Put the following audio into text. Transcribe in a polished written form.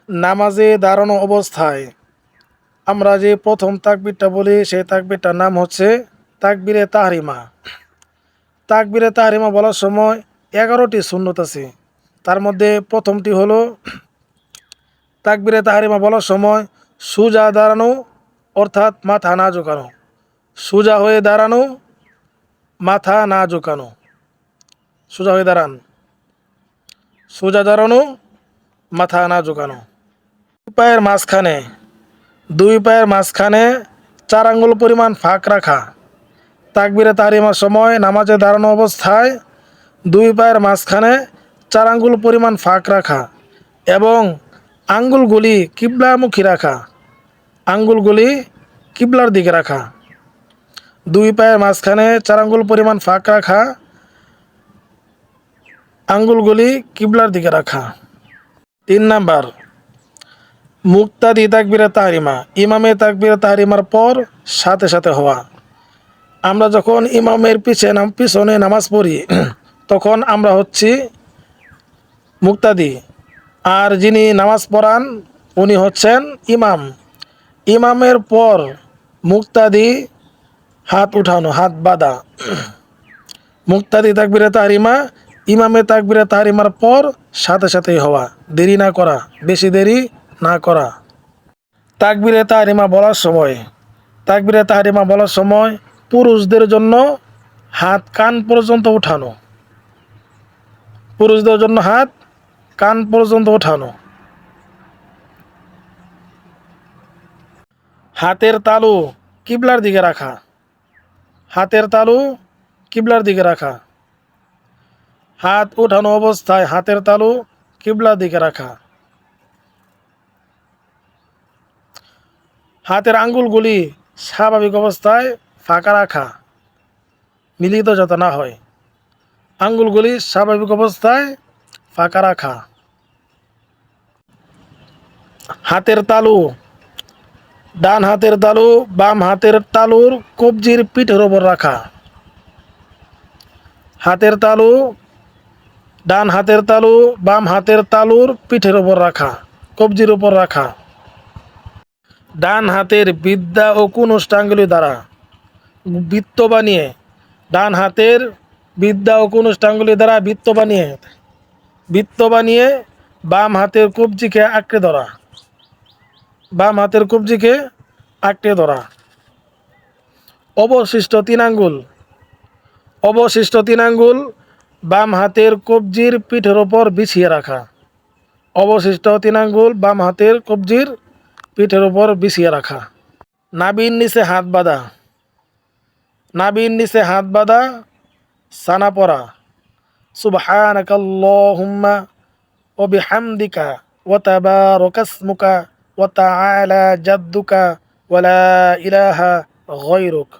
নামাজে দাঁড়ানো অবস্থায় আমরা যে প্রথম তাকবীরটা বলি সেই তাকবীরটার নাম হচ্ছে তাকবীরে তাহরিমা। তাকবীরে তাহরিমা বলার সময় 11টি সুন্নত আছে। তার মধ্যে প্রথমটি হলো তাকবীরে তাহরিমা বলার সময় সোজা দাঁড়ানো, অর্থাৎ মাথা না ঝুঁকানো। সোজা হয়ে দাঁড়ানো, মাথা না ঝুঁকানো। সোজা হয়ে দাঁড়ান, সোজা দাঁড়ানো, মাথা না ঝুঁকানো। দুই পায়ের মাঝখানে 4 আঙ্গুল পরিমাণ ফাঁক রাখা। তাকবীরে তাহরিমার সময় নামাজে দাঁড়ানো অবস্থায় দুই পায়ের মাঝখানে 4 আঙ্গুল পরিমাণ ফাঁক রাখা এবং আঙ্গুলগুলি কিবলামুখী রাখা। আঙ্গুলগুলি কিবলার দিকে রাখা। দুই পায়ের মাঝখানে 4 আঙ্গুল পরিমাণ ফাঁক রাখা, আঙ্গুলগুলি কিবলার দিকে রাখা। 3 নাম্বার, মুক্তাদি তাকবীরে তাহরিমা, ইমামে তাকবীরে তাহরিমার পর সাথে সাথে হওয়া। আমরা যখন ইমামের পিছনে নামাজ পড়ি তখন আমরা হচ্ছি মুক্তাদি, আর যিনি নামাজ পড়ান উনি হচ্ছেন ইমাম। ইমামের পর মুক্তাদি হাত উঠানো, হাত বাঁধা। মুক্তাদি তাকবীরে তাহরিমা, ইমামে তাকবীরে তাহরিমার পর সাথে সাথেই হওয়া, দেরি না করা, বেশি দেরি না করা। তাকবীরে তাহরিমা বলার সময় পুরুষদের জন্য হাত কান পর্যন্ত উঠানো। পুরুষদের জন্য হাত কান পর্যন্ত উঠানো। হাতের তালু কিবলার দিকে রাখা। হাতের তালু কিবলার দিকে রাখা। হাত উঠানো অবস্থায় হাতের তালু কিবলার দিকে রাখা। হাতের আঙ্গুলগুলি স্বাভাবিক অবস্থায় ফাঁকা রাখা, মিলিত যাতে না হয়। আঙ্গুলগুলি স্বাভাবিক অবস্থায় ফাঁকা রাখা। হাতের তালু, ডান হাতের তালু বাম হাতের তালুর কবজির পিঠের ওপর রাখা। হাতের তালু, ডান হাতের তালু বাম হাতের তালুর পিঠের ওপর রাখা, কবজির ওপর রাখা। ডান হাতের বিদ্যা ও কুনুষ্ঠাঙ্গুলি দ্বারা বৃত্ত বানিয়ে, ডান হাতের বিদ্যা ও কুনুষ্ঠাঙ্গুলি দ্বারা বৃত্ত বানিয়ে বাম হাতের কবজিকে আঁকড়ে ধরা। বাম হাতের কবজিকে আঁকড়ে ধরা। অবশিষ্ট 3 আঙ্গুল বাম হাতের কবজির পিঠের ওপর বিছিয়ে রাখা। অবশিষ্ট 3 আঙ্গুল বাম হাতের কবজির পিঠের ওপর বিছিয়ে রাখা। নাভির নিচে হাত বাঁধা। নাভির নিচে হাত বাঁধা, সানা পড়া। সুবহানাকাল্লাহুম্মা ওয়া বিহামদিকা ওয়া তাবারাকাসমুকা ওয়া তাআলা জাদ্দুকা ওয়া লা ইলাহা গায়রুক।